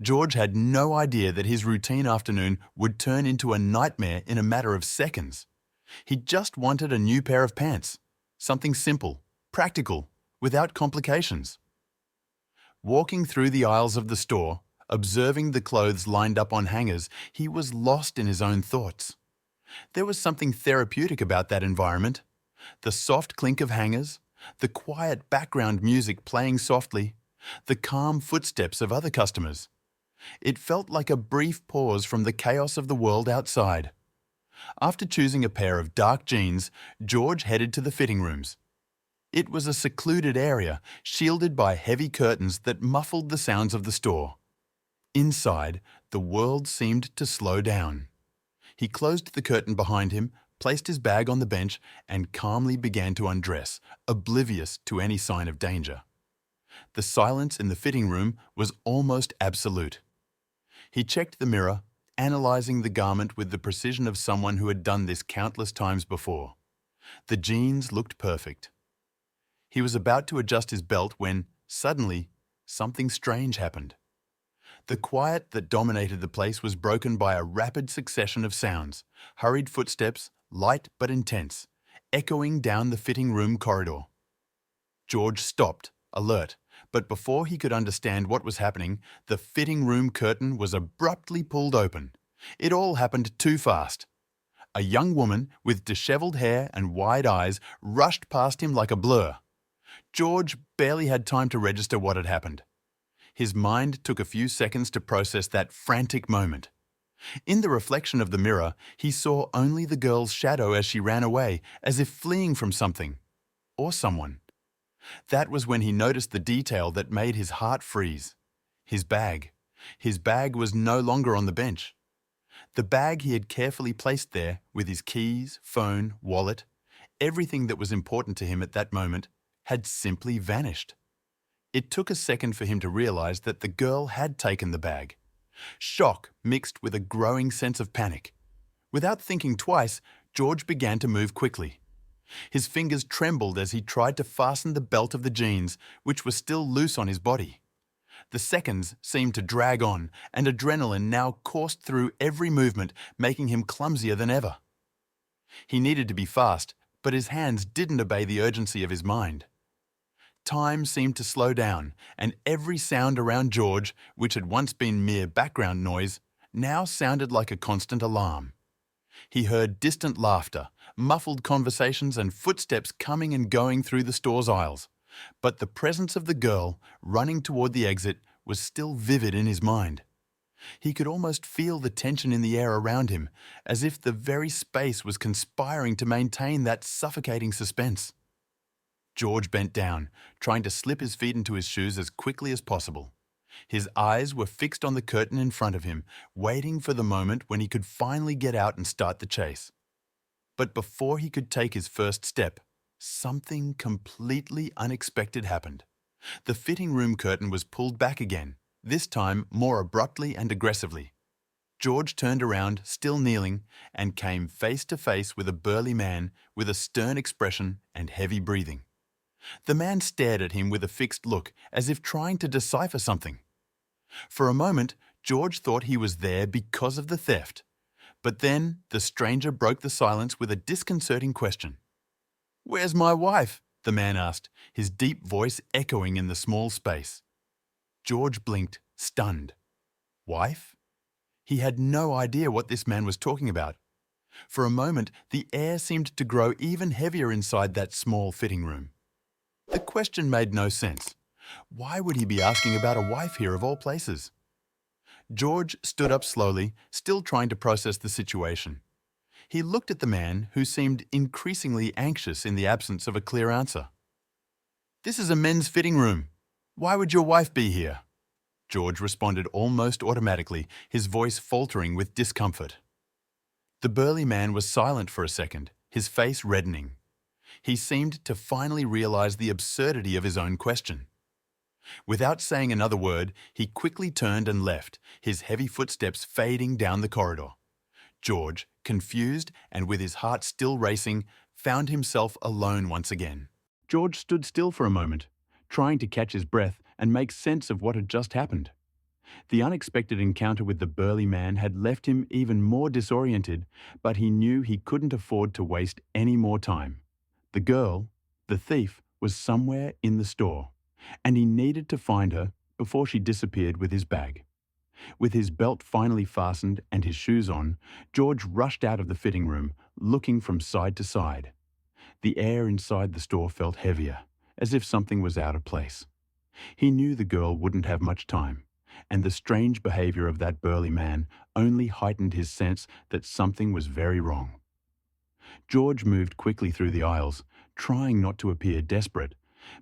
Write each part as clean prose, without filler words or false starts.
George had no idea that his routine afternoon would turn into a nightmare in a matter of seconds. He just wanted a new pair of pants. Something simple, practical, without complications. Walking through the aisles of the store, observing the clothes lined up on hangers, he was lost in his own thoughts. There was something therapeutic about that environment. The soft clink of hangers, the quiet background music playing softly, the calm footsteps of other customers. It felt like a brief pause from the chaos of the world outside. After choosing a pair of dark jeans, George headed to the fitting rooms. It was a secluded area, shielded by heavy curtains that muffled the sounds of the store. Inside, the world seemed to slow down. He closed the curtain behind him, placed his bag on the bench, and calmly began to undress, oblivious to any sign of danger. The silence in the fitting room was almost absolute. He checked the mirror, analyzing the garment with the precision of someone who had done this countless times before. The jeans looked perfect. He was about to adjust his belt when, suddenly, something strange happened. The quiet that dominated the place was broken by a rapid succession of sounds, hurried footsteps, light but intense, echoing down the fitting room corridor. George stopped, alert, but before he could understand what was happening, the fitting room curtain was abruptly pulled open. It all happened too fast. A young woman with disheveled hair and wide eyes rushed past him like a blur. George barely had time to register what had happened. His mind took a few seconds to process that frantic moment. In the reflection of the mirror, he saw only the girl's shadow as she ran away, as if fleeing from something or someone. That was when he noticed the detail that made his heart freeze. His bag. His bag was no longer on the bench. The bag he had carefully placed there with his keys, phone, wallet, everything that was important to him at that moment, had simply vanished. It took a second for him to realize that the girl had taken the bag. Shock mixed with a growing sense of panic. Without thinking twice, George began to move quickly. His fingers trembled as he tried to fasten the belt of the jeans, which was still loose on his body. The seconds seemed to drag on, and adrenaline now coursed through every movement, making him clumsier than ever. He needed to be fast, but his hands didn't obey the urgency of his mind. Time seemed to slow down, and every sound around George, which had once been mere background noise, now sounded like a constant alarm. He heard distant laughter, muffled conversations, and footsteps coming and going through the store's aisles. But the presence of the girl, running toward the exit, was still vivid in his mind. He could almost feel the tension in the air around him, as if the very space was conspiring to maintain that suffocating suspense. George bent down, trying to slip his feet into his shoes as quickly as possible. His eyes were fixed on the curtain in front of him, waiting for the moment when he could finally get out and start the chase. But before he could take his first step, something completely unexpected happened. The fitting room curtain was pulled back again, this time more abruptly and aggressively. George turned around, still kneeling, and came face to face with a burly man with a stern expression and heavy breathing. The man stared at him with a fixed look, as if trying to decipher something. For a moment, George thought he was there because of the theft. But then the stranger broke the silence with a disconcerting question. "Where's my wife?" the man asked, his deep voice echoing in the small space. George blinked, stunned. Wife? He had no idea what this man was talking about. For a moment, the air seemed to grow even heavier inside that small fitting room. The question made no sense. Why would he be asking about a wife here of all places? George stood up slowly, still trying to process the situation. He looked at the man, who seemed increasingly anxious in the absence of a clear answer. "This is a men's fitting room. Why would your wife be here?" George responded almost automatically, his voice faltering with discomfort. The burly man was silent for a second, his face reddening. He seemed to finally realize the absurdity of his own question. Without saying another word, he quickly turned and left, his heavy footsteps fading down the corridor. George, confused and with his heart still racing, found himself alone once again. George stood still for a moment, trying to catch his breath and make sense of what had just happened. The unexpected encounter with the burly man had left him even more disoriented, but he knew he couldn't afford to waste any more time. The girl, the thief, was somewhere in the store, and he needed to find her before she disappeared with his bag. With his belt finally fastened and his shoes on, George rushed out of the fitting room, looking from side to side. The air inside the store felt heavier, as if something was out of place. He knew the girl wouldn't have much time, and the strange behavior of that burly man only heightened his sense that something was very wrong. George moved quickly through the aisles, trying not to appear desperate,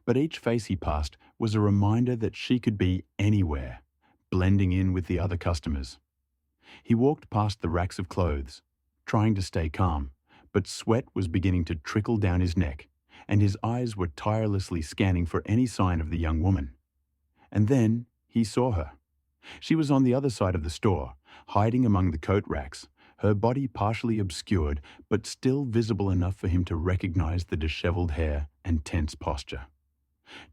but each face he passed was a reminder that she could be anywhere, blending in with the other customers. He walked past the racks of clothes, trying to stay calm, but sweat was beginning to trickle down his neck, and his eyes were tirelessly scanning for any sign of the young woman. And then he saw her. She was on the other side of the store, hiding among the coat racks, her body partially obscured but still visible enough for him to recognize the disheveled hair and tense posture.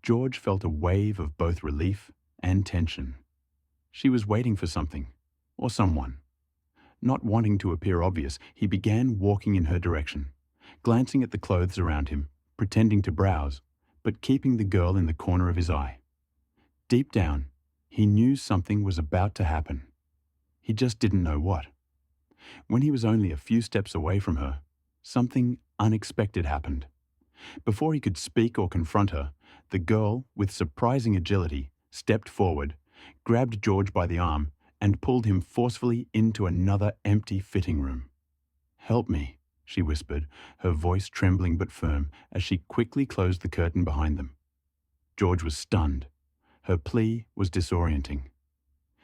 George felt a wave of both relief and tension. She was waiting for something, or someone. Not wanting to appear obvious, he began walking in her direction, glancing at the clothes around him, pretending to browse, but keeping the girl in the corner of his eye. Deep down, he knew something was about to happen. He just didn't know what. When he was only a few steps away from her, something unexpected happened. Before he could speak or confront her, the girl, with surprising agility, stepped forward, grabbed George by the arm, and pulled him forcefully into another empty fitting room. "Help me," she whispered, her voice trembling but firm as she quickly closed the curtain behind them. George was stunned. Her plea was disorienting.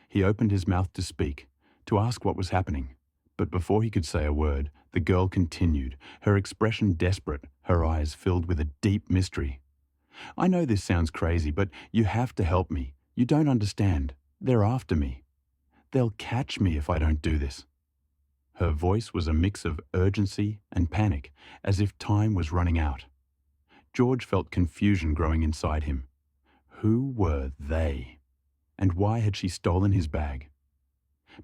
He opened his mouth to speak, to ask what was happening, but before he could say a word, the girl continued, her expression desperate, her eyes filled with a deep mystery. "I know this sounds crazy, but you have to help me. You don't understand. They're after me. They'll catch me if I don't do this." Her voice was a mix of urgency and panic, as if time was running out. George felt confusion growing inside him. Who were they? And why had she stolen his bag?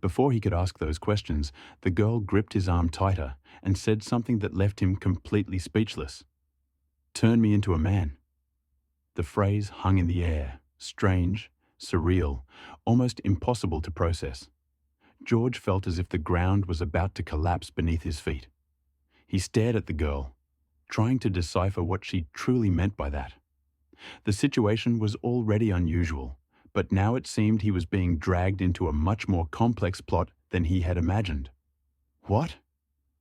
Before he could ask those questions, the girl gripped his arm tighter and said something that left him completely speechless. "Turn me into a man." The phrase hung in the air, strange, surreal, almost impossible to process. George felt as if the ground was about to collapse beneath his feet. He stared at the girl, trying to decipher what she truly meant by that. The situation was already unusual, but now it seemed he was being dragged into a much more complex plot than he had imagined. "What?"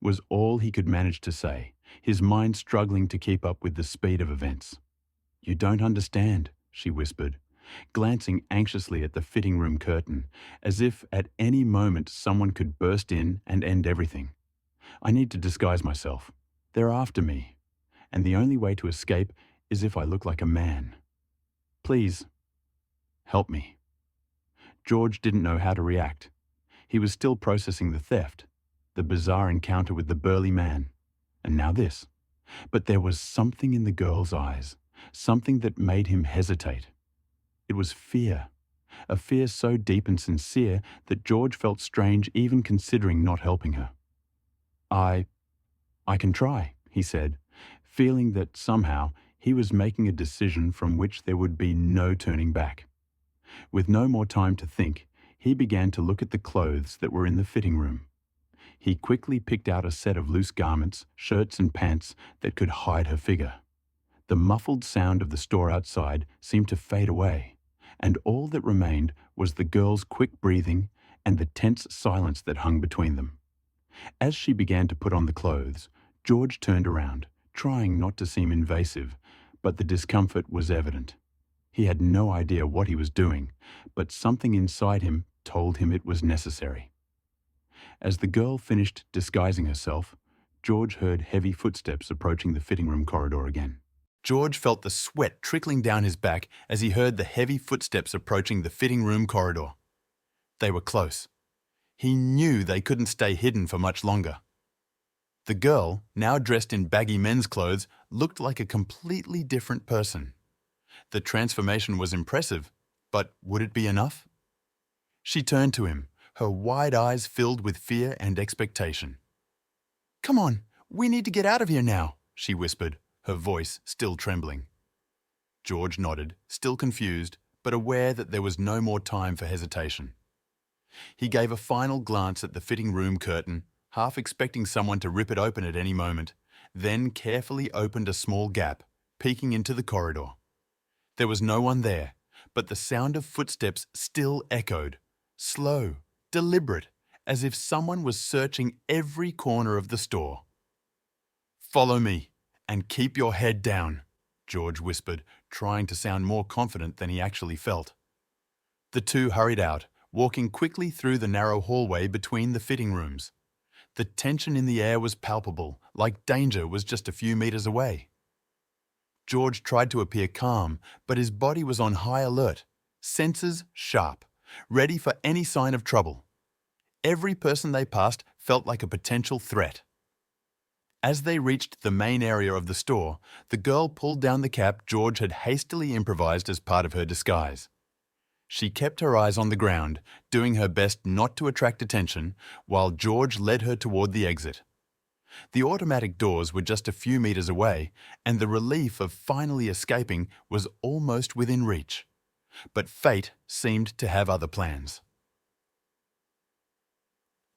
was all he could manage to say, his mind struggling to keep up with the speed of events. "You don't understand," she whispered, glancing anxiously at the fitting room curtain, as if at any moment someone could burst in and end everything. "I need to disguise myself. They're after me, and the only way to escape is if I look like a man. Please, help me." George didn't know how to react. He was still processing the theft, the bizarre encounter with the burly man, and now this. But there was something in the girl's eyes, something that made him hesitate. It was fear, a fear so deep and sincere that George felt strange even considering not helping her. I can try," he said, feeling that somehow he was making a decision from which there would be no turning back. With no more time to think, he began to look at the clothes that were in the fitting room. He quickly picked out a set of loose garments, shirts and pants that could hide her figure. The muffled sound of the store outside seemed to fade away, and all that remained was the girl's quick breathing and the tense silence that hung between them. As she began to put on the clothes, George turned around, trying not to seem invasive, but the discomfort was evident. He had no idea what he was doing, but something inside him told him it was necessary. As the girl finished disguising herself, George heard heavy footsteps approaching the fitting room corridor again. George felt the sweat trickling down his back as he heard the heavy footsteps approaching the fitting room corridor. They were close. He knew they couldn't stay hidden for much longer. The girl, now dressed in baggy men's clothes, looked like a completely different person. The transformation was impressive, but would it be enough? She turned to him, her wide eyes filled with fear and expectation. "Come on, we need to get out of here now," she whispered, her voice still trembling. George nodded, still confused, but aware that there was no more time for hesitation. He gave a final glance at the fitting room curtain, half expecting someone to rip it open at any moment, then carefully opened a small gap, peeking into the corridor. There was no one there, but the sound of footsteps still echoed, slow, deliberate, as if someone was searching every corner of the store. "Follow me, and keep your head down," George whispered, trying to sound more confident than he actually felt. The two hurried out, walking quickly through the narrow hallway between the fitting rooms. The tension in the air was palpable, like danger was just a few meters away. George tried to appear calm, but his body was on high alert, senses sharp, ready for any sign of trouble. Every person they passed felt like a potential threat. As they reached the main area of the store, the girl pulled down the cap George had hastily improvised as part of her disguise. She kept her eyes on the ground, doing her best not to attract attention, while George led her toward the exit. The automatic doors were just a few meters away, and the relief of finally escaping was almost within reach. But fate seemed to have other plans.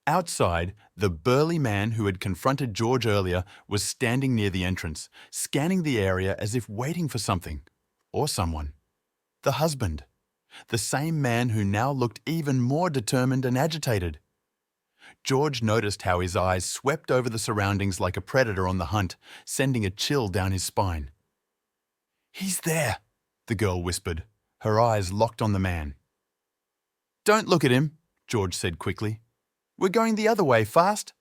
Outside, the burly man who had confronted George earlier was standing near the entrance, scanning the area as if waiting for something, or someone. The husband. The same man who now looked even more determined and agitated. George noticed how his eyes swept over the surroundings like a predator on the hunt, sending a chill down his spine. "He's there," the girl whispered, her eyes locked on the man. "Don't look at him," George said quickly. "We're going the other way, fast."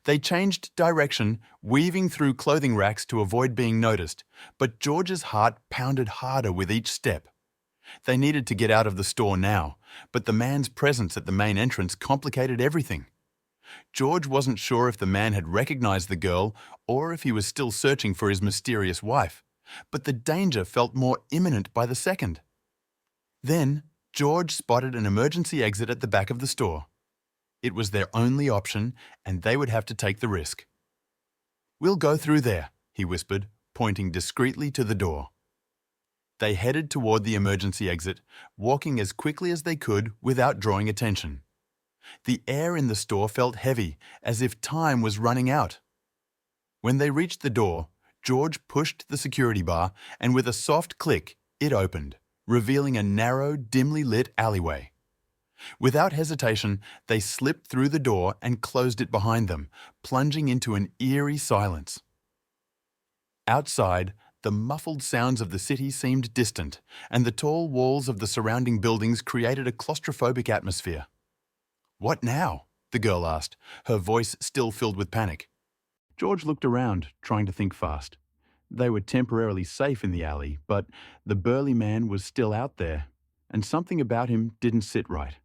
They changed direction, weaving through clothing racks to avoid being noticed, but George's heart pounded harder with each step. They needed to get out of the store now, but the man's presence at the main entrance complicated everything. George wasn't sure if the man had recognized the girl or if he was still searching for his mysterious wife, but the danger felt more imminent by the second. Then, George spotted an emergency exit at the back of the store. It was their only option, and they would have to take the risk. "We'll go through there," he whispered, pointing discreetly to the door. They headed toward the emergency exit, walking as quickly as they could without drawing attention. The air in the store felt heavy, as if time was running out. When they reached the door, George pushed the security bar, and with a soft click, it opened, revealing a narrow, dimly lit alleyway. Without hesitation, they slipped through the door and closed it behind them, plunging into an eerie silence. Outside, the muffled sounds of the city seemed distant, and the tall walls of the surrounding buildings created a claustrophobic atmosphere. "What now?" the girl asked, her voice still filled with panic. George looked around, trying to think fast. They were temporarily safe in the alley, but the burly man was still out there, and something about him didn't sit right.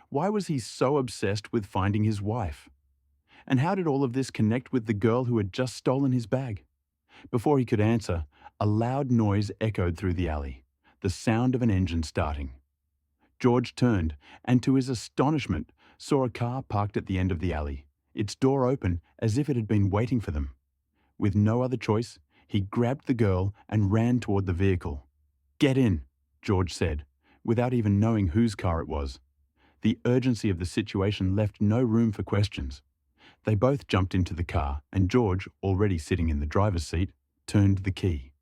Why was he so obsessed with finding his wife? And how did all of this connect with the girl who had just stolen his bag? Before he could answer, a loud noise echoed through the alley, the sound of an engine starting. George turned, and to his astonishment, saw a car parked at the end of the alley, its door open as if it had been waiting for them. With no other choice, he grabbed the girl and ran toward the vehicle. "Get in," George said, without even knowing whose car it was. The urgency of the situation left no room for questions. They both jumped into the car, and George, already sitting in the driver's seat, turned the key.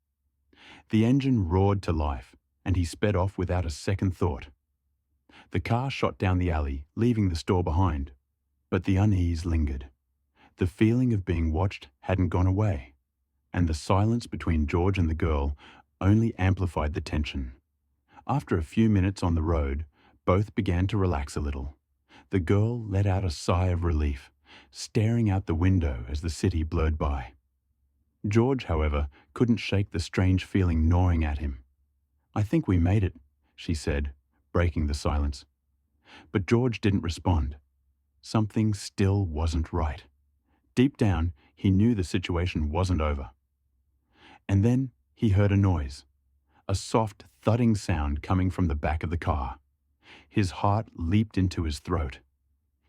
The engine roared to life, and he sped off without a second thought. The car shot down the alley, leaving the store behind. But the unease lingered. The feeling of being watched hadn't gone away, and the silence between George and the girl only amplified the tension. After a few minutes on the road, both began to relax a little. The girl let out a sigh of relief, staring out the window as the city blurred by. George, however, couldn't shake the strange feeling gnawing at him. "I think we made it," she said, breaking the silence. But George didn't respond. Something still wasn't right. Deep down, he knew the situation wasn't over. And then he heard a noise, a soft thudding sound coming from the back of the car. His heart leaped into his throat.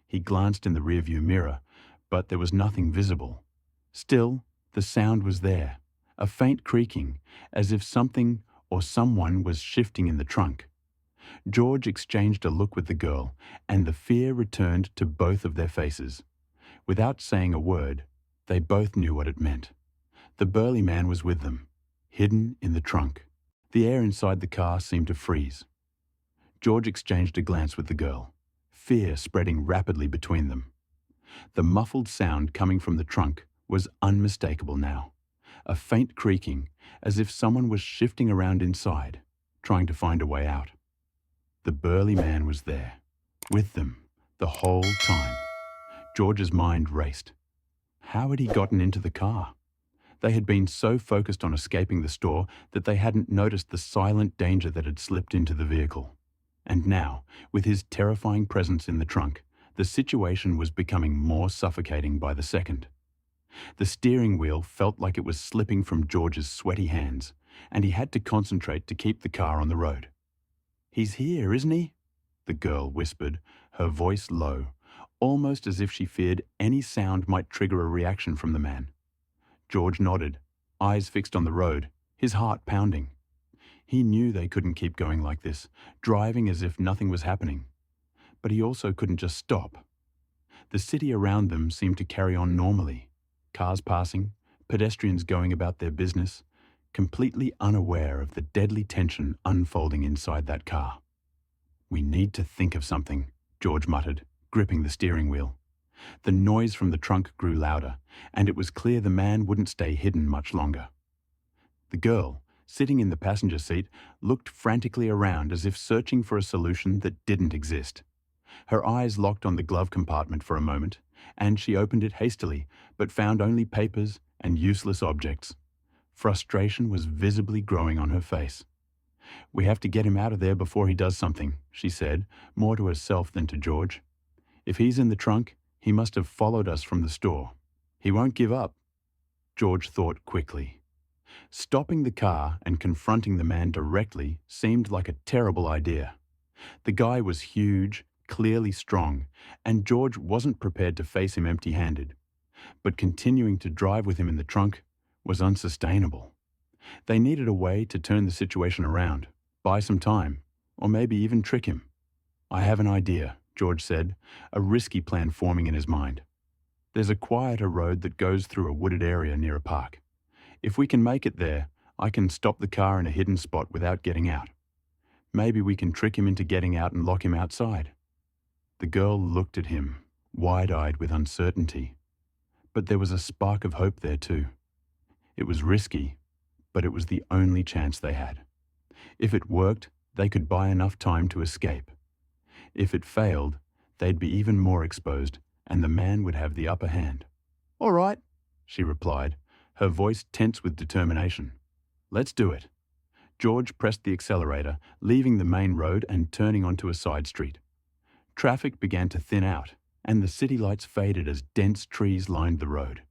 He glanced in the rearview mirror, but there was nothing visible. Still, the sound was there, a faint creaking, as if something or someone was shifting in the trunk. George exchanged a look with the girl, and the fear returned to both of their faces. Without saying a word, they both knew what it meant. The burly man was with them, hidden in the trunk. The air inside the car seemed to freeze. George exchanged a glance with the girl, fear spreading rapidly between them. The muffled sound coming from the trunk was unmistakable now, a faint creaking, as if someone was shifting around inside, trying to find a way out. The burly man was there, with them, the whole time. George's mind raced. How had he gotten into the car? They had been so focused on escaping the store that they hadn't noticed the silent danger that had slipped into the vehicle. And now, with his terrifying presence in the trunk, the situation was becoming more suffocating by the second. The steering wheel felt like it was slipping from George's sweaty hands, and he had to concentrate to keep the car on the road. "He's here, isn't he?" the girl whispered, her voice low, almost as if she feared any sound might trigger a reaction from the man. George nodded, eyes fixed on the road, his heart pounding. He knew they couldn't keep going like this, driving as if nothing was happening. But he also couldn't just stop. The city around them seemed to carry on normally, cars passing, pedestrians going about their business, completely unaware of the deadly tension unfolding inside that car. "We need to think of something," George muttered, gripping the steering wheel. The noise from the trunk grew louder, and it was clear the man wouldn't stay hidden much longer. The girl, sitting in the passenger seat, looked frantically around as if searching for a solution that didn't exist. Her eyes locked on the glove compartment for a moment, and she opened it hastily, but found only papers and useless objects. Frustration was visibly growing on her face. "We have to get him out of there before he does something," she said, more to herself than to George. "If he's in the trunk, he must have followed us from the store. He won't give up." George thought quickly. Stopping the car and confronting the man directly seemed like a terrible idea. The guy was huge, clearly strong, and George wasn't prepared to face him empty-handed. But continuing to drive with him in the trunk was unsustainable. They needed a way to turn the situation around, buy some time, or maybe even trick him. "I have an idea," George said, a risky plan forming in his mind. "There's a quieter road that goes through a wooded area near a park. If we can make it there, I can stop the car in a hidden spot without getting out. Maybe we can trick him into getting out and lock him outside." The girl looked at him, wide-eyed with uncertainty. But there was a spark of hope there too. It was risky, but it was the only chance they had. If it worked, they could buy enough time to escape. If it failed, they'd be even more exposed, and the man would have the upper hand. "All right," she replied, her voice tense with determination. "Let's do it." George pressed the accelerator, leaving the main road and turning onto a side street. Traffic began to thin out, and the city lights faded as dense trees lined the road.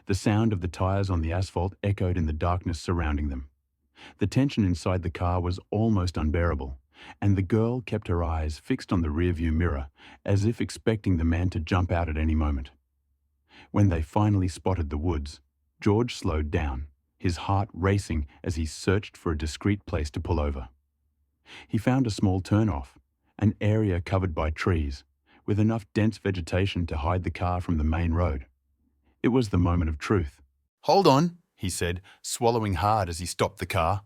The sound of the tires on the asphalt echoed in the darkness surrounding them. The tension inside the car was almost unbearable, and the girl kept her eyes fixed on the rearview mirror, as if expecting the man to jump out at any moment. When they finally spotted the woods, George slowed down, his heart racing as he searched for a discreet place to pull over. He found a small turnoff, an area covered by trees, with enough dense vegetation to hide the car from the main road. It was the moment of truth. "Hold on," he said, swallowing hard as he stopped the car.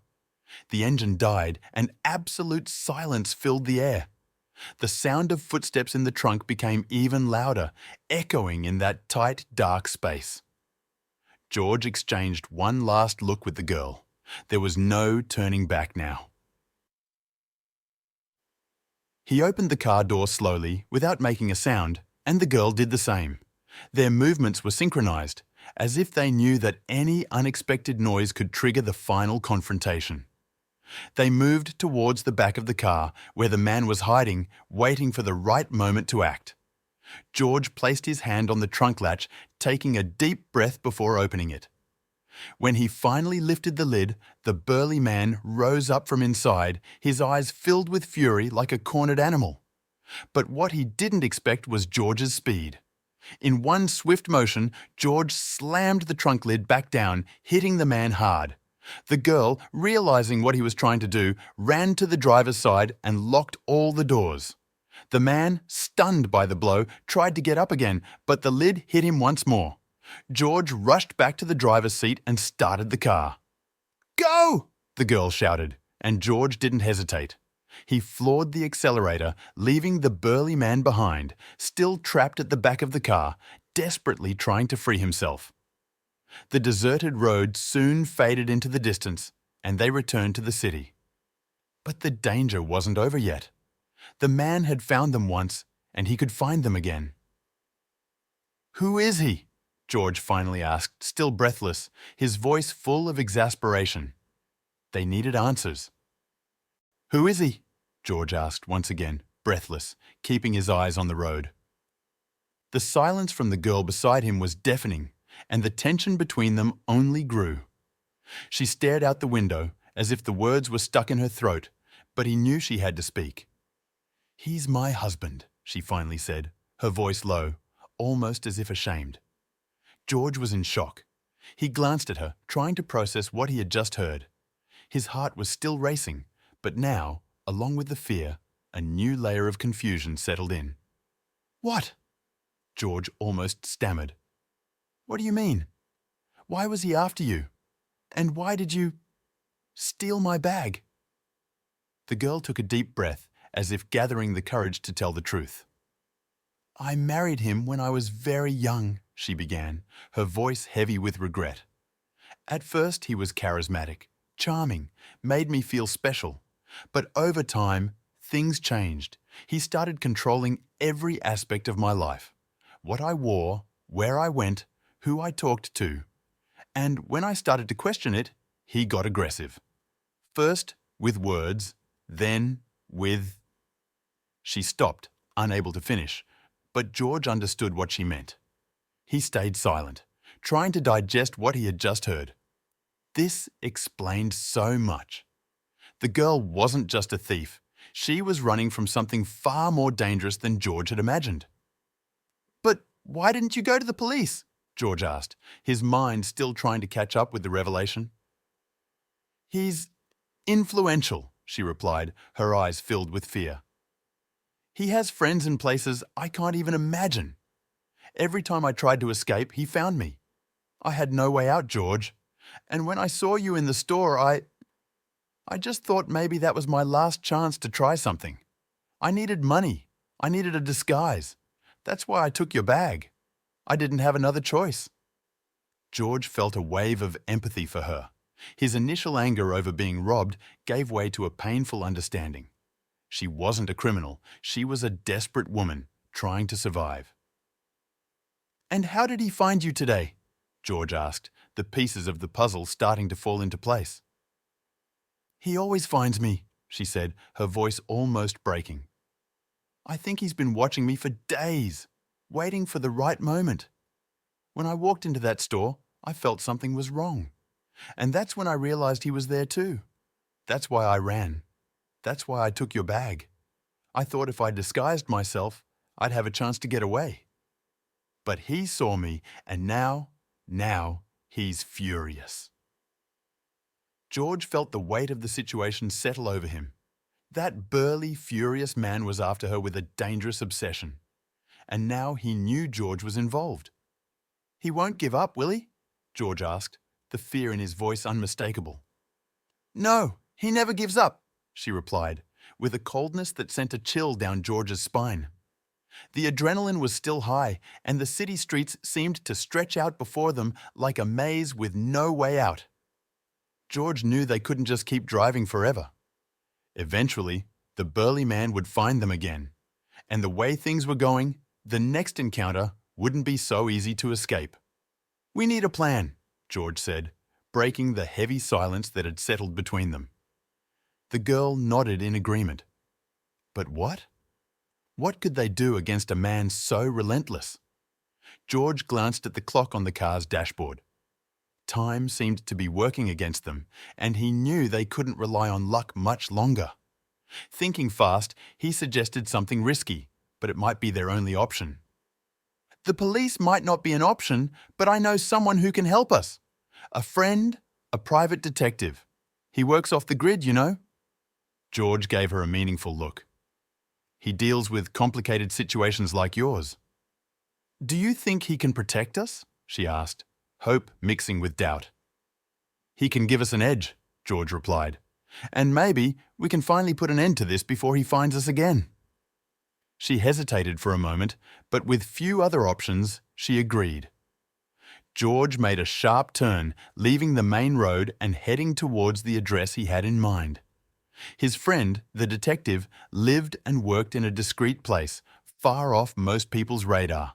The engine died, and absolute silence filled the air. The sound of footsteps in the trunk became even louder, echoing in that tight, dark space. George exchanged one last look with the girl. There was no turning back now. He opened the car door slowly, without making a sound, and the girl did the same. Their movements were synchronized, as if they knew that any unexpected noise could trigger the final confrontation. They moved towards the back of the car, where the man was hiding, waiting for the right moment to act. George placed his hand on the trunk latch, taking a deep breath before opening it. When he finally lifted the lid, the burly man rose up from inside, his eyes filled with fury like a cornered animal. But what he didn't expect was George's speed. In one swift motion, George slammed the trunk lid back down, hitting the man hard. The girl, realizing what he was trying to do, ran to the driver's side and locked all the doors. The man, stunned by the blow, tried to get up again, but the lid hit him once more. George rushed back to the driver's seat and started the car. "Go!" the girl shouted, and George didn't hesitate. He floored the accelerator, leaving the burly man behind, still trapped at the back of the car, desperately trying to free himself. The deserted road soon faded into the distance, and they returned to the city. But the danger wasn't over yet. The man had found them once, and he could find them again. "Who is he?" George finally asked, still breathless, his voice full of exasperation. They needed answers. "Who is he?" George asked once again, breathless, keeping his eyes on the road. The silence from the girl beside him was deafening, and the tension between them only grew. She stared out the window, as if the words were stuck in her throat, but he knew she had to speak. "He's my husband," she finally said, her voice low, almost as if ashamed. George was in shock. He glanced at her, trying to process what he had just heard. His heart was still racing, but now, along with the fear, a new layer of confusion settled in. "What?" George almost stammered. "What do you mean? Why was he after you? And why did you steal my bag?" The girl took a deep breath, as if gathering the courage to tell the truth. "I married him when I was very young," she began, her voice heavy with regret. "At first he was charismatic, charming, made me feel special. But over time, things changed. He started controlling every aspect of my life. What I wore, where I went, who I talked to. And when I started to question it, he got aggressive. First with words, then with..." She stopped, unable to finish, but George understood what she meant. He stayed silent, trying to digest what he had just heard. This explained so much. The girl wasn't just a thief. She was running from something far more dangerous than George had imagined. "But why didn't you go to the police?" George asked, his mind still trying to catch up with the revelation. "He's influential," she replied, her eyes filled with fear. "He has friends in places I can't even imagine. Every time I tried to escape, he found me. I had no way out, George. And when I saw you in the store, I just thought maybe that was my last chance to try something. I needed money. I needed a disguise. That's why I took your bag. I didn't have another choice." George felt a wave of empathy for her. His initial anger over being robbed gave way to a painful understanding. She wasn't a criminal. She was a desperate woman trying to survive. "And how did he find you today?" George asked, the pieces of the puzzle starting to fall into place. "He always finds me," she said, her voice almost breaking. "I think he's been watching me for days, waiting for the right moment. When I walked into that store, I felt something was wrong. And that's when I realized he was there too. That's why I ran. That's why I took your bag. I thought if I disguised myself, I'd have a chance to get away. But he saw me, and now he's furious." George felt the weight of the situation settle over him. That burly, furious man was after her with a dangerous obsession. And now he knew George was involved. "He won't give up, will he?" George asked, the fear in his voice unmistakable. "No, he never gives up," she replied, with a coldness that sent a chill down George's spine. The adrenaline was still high, and the city streets seemed to stretch out before them like a maze with no way out. George knew they couldn't just keep driving forever. Eventually, the burly man would find them again. And the way things were going, the next encounter wouldn't be so easy to escape. "We need a plan," George said, breaking the heavy silence that had settled between them. The girl nodded in agreement. But what? What could they do against a man so relentless? George glanced at the clock on the car's dashboard. Time seemed to be working against them, and he knew they couldn't rely on luck much longer. Thinking fast, he suggested something risky, but it might be their only option. "The police might not be an option, but I know someone who can help us. A friend, a private detective. He works off the grid, you know." George gave her a meaningful look. "He deals with complicated situations like yours." "Do you think he can protect us?" she asked, hope mixing with doubt. "He can give us an edge," George replied. "And maybe we can finally put an end to this before he finds us again." She hesitated for a moment, but with few other options, she agreed. George made a sharp turn, leaving the main road and heading towards the address he had in mind. His friend, the detective, lived and worked in a discreet place, far off most people's radar.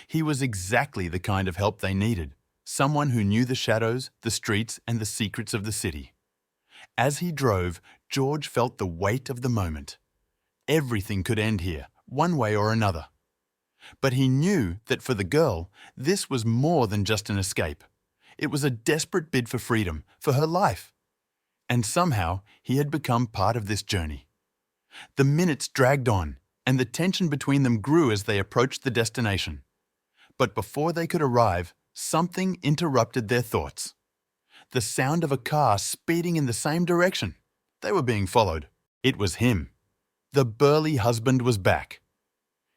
He was exactly the kind of help they needed, someone who knew the shadows, the streets, and the secrets of the city. As he drove, George felt the weight of the moment. Everything could end here, one way or another. But he knew that for the girl, this was more than just an escape. It was a desperate bid for freedom, for her life. And somehow, he had become part of this journey. The minutes dragged on, and the tension between them grew as they approached the destination. But before they could arrive, something interrupted their thoughts. The sound of a car speeding in the same direction. They were being followed. It was him. The burly husband was back.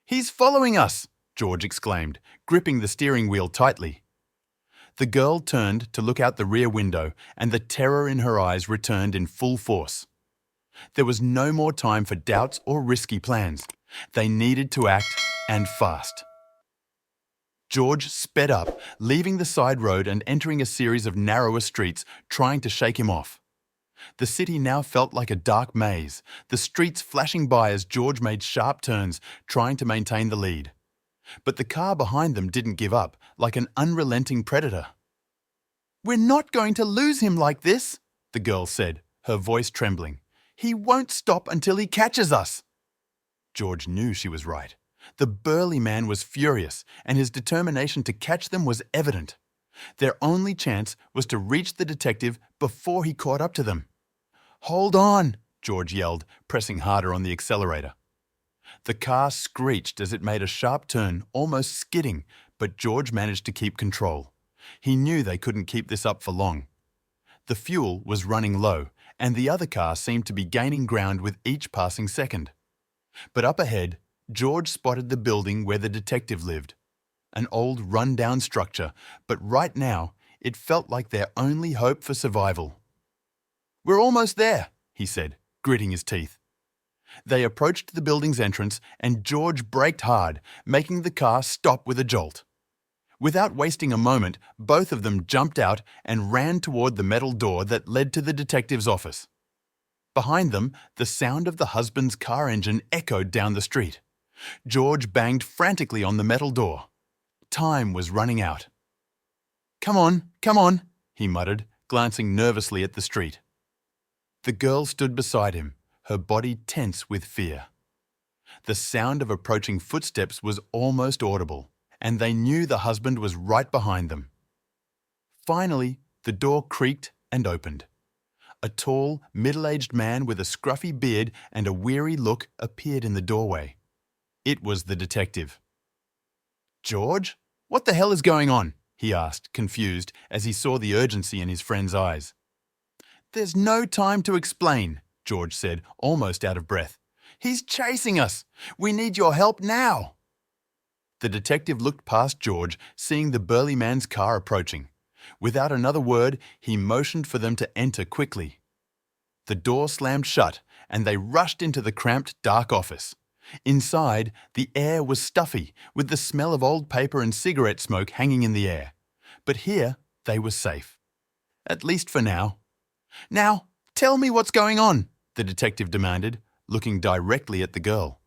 "He's following us!" George exclaimed, gripping the steering wheel tightly. The girl turned to look out the rear window, and the terror in her eyes returned in full force. There was no more time for doubts or risky plans. They needed to act, and fast. George sped up, leaving the side road and entering a series of narrower streets, trying to shake him off. The city now felt like a dark maze, the streets flashing by as George made sharp turns, trying to maintain the lead. But the car behind them didn't give up, like an unrelenting predator. "We're not going to lose him like this," the girl said, her voice trembling. "He won't stop until he catches us." George knew she was right. The burly man was furious, and his determination to catch them was evident. Their only chance was to reach the detective before he caught up to them. "Hold on," George yelled, pressing harder on the accelerator. The car screeched as it made a sharp turn, almost skidding, but George managed to keep control. He knew they couldn't keep this up for long. The fuel was running low, and the other car seemed to be gaining ground with each passing second. But up ahead, George spotted the building where the detective lived. An old, run-down structure, but right now, it felt like their only hope for survival. "We're almost there," he said, gritting his teeth. They approached the building's entrance, and George braked hard, making the car stop with a jolt. Without wasting a moment, both of them jumped out and ran toward the metal door that led to the detective's office. Behind them, the sound of the husband's car engine echoed down the street. George banged frantically on the metal door. Time was running out. Come on," he muttered, glancing nervously at the street. The girl stood beside him, her body tense with fear. The sound of approaching footsteps was almost audible, and they knew the husband was right behind them. Finally, the door creaked and opened. A tall, middle-aged man with a scruffy beard and a weary look appeared in the doorway. It was the detective. "George, what the hell is going on?" he asked, confused, as he saw the urgency in his friend's eyes. "There's no time to explain," George said, almost out of breath. "He's chasing us. We need your help now." The detective looked past George, seeing the burly man's car approaching. Without another word, he motioned for them to enter quickly. The door slammed shut, and they rushed into the cramped, dark office. Inside, the air was stuffy, with the smell of old paper and cigarette smoke hanging in the air. But here, they were safe. At least for now. "Now, tell me what's going on," the detective demanded, looking directly at the girl.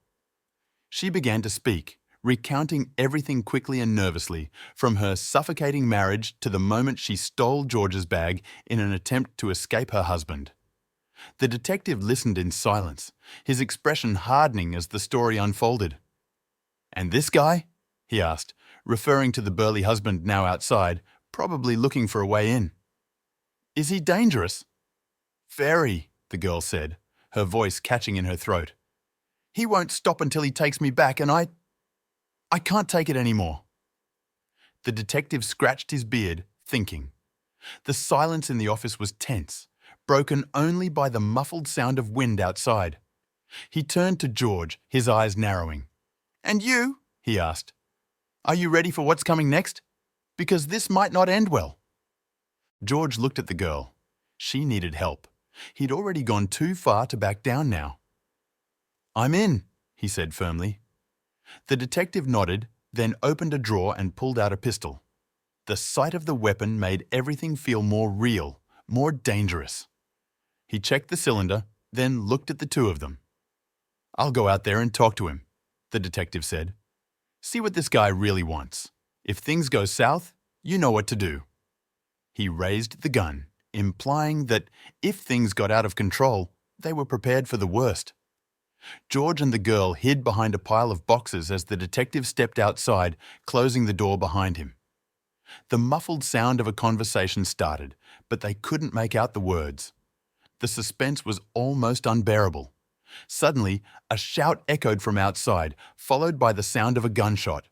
She began to speak, recounting everything quickly and nervously, from her suffocating marriage to the moment she stole George's bag in an attempt to escape her husband. The detective listened in silence, his expression hardening as the story unfolded. "And this guy?" he asked, referring to the burly husband now outside, probably looking for a way in. Is he dangerous? Very, the girl said, her voice catching in her throat. He won't stop until he takes me back, and I can't take it anymore. The detective scratched his beard, thinking. The silence in the office was tense, broken only by the muffled sound of wind outside. He turned to George, his eyes narrowing. And you? He asked. Are you ready for what's coming next? Because this might not end well. George looked at the girl. She needed help. He'd already gone too far to back down now. I'm in, he said firmly. The detective nodded, then opened a drawer and pulled out a pistol. The sight of the weapon made everything feel more real, more dangerous. He checked the cylinder, then looked at the two of them. I'll go out there and talk to him, the detective said. See what this guy really wants. If things go south, you know what to do. He raised the gun, implying that if things got out of control, they were prepared for the worst. George and the girl hid behind a pile of boxes as the detective stepped outside, closing the door behind him. The muffled sound of a conversation started, but they couldn't make out the words. The suspense was almost unbearable. Suddenly, a shout echoed from outside, followed by the sound of a gunshot.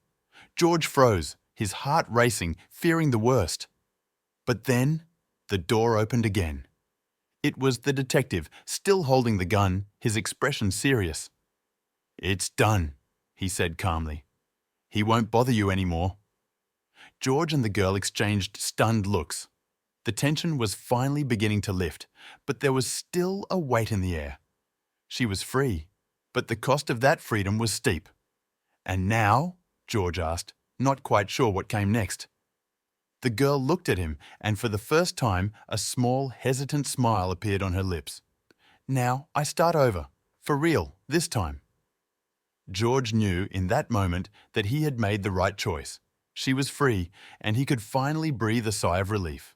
George froze, his heart racing, fearing the worst. But then, the door opened again. It was the detective, still holding the gun, his expression serious. It's done, he said calmly. He won't bother you anymore. George and the girl exchanged stunned looks. The tension was finally beginning to lift, but there was still a weight in the air. She was free, but the cost of that freedom was steep. And now? George asked, not quite sure what came next. The girl looked at him, and for the first time, a small, hesitant smile appeared on her lips. Now I start over, for real, this time. George knew in that moment that he had made the right choice. She was free, and he could finally breathe a sigh of relief.